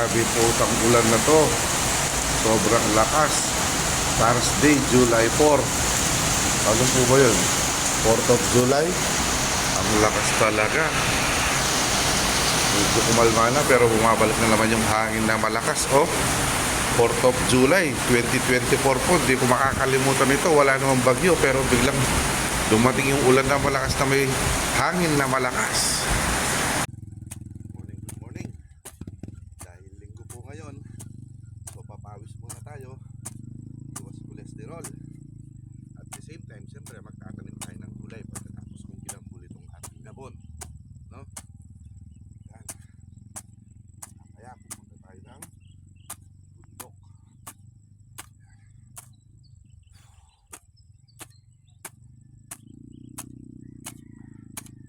Grabe po ang ulan na to. Sobrang lakas. Thursday, July 4. Ano po ba yun? 4th of July? Ang lakas talaga. Medyo kumalma na pero bumabalik na naman yung hangin na malakas. 4th of July 2024 po. Hindi ko makakalimutan ito. Wala namang bagyo pero biglang dumating yung ulan na malakas na may hangin na malakas.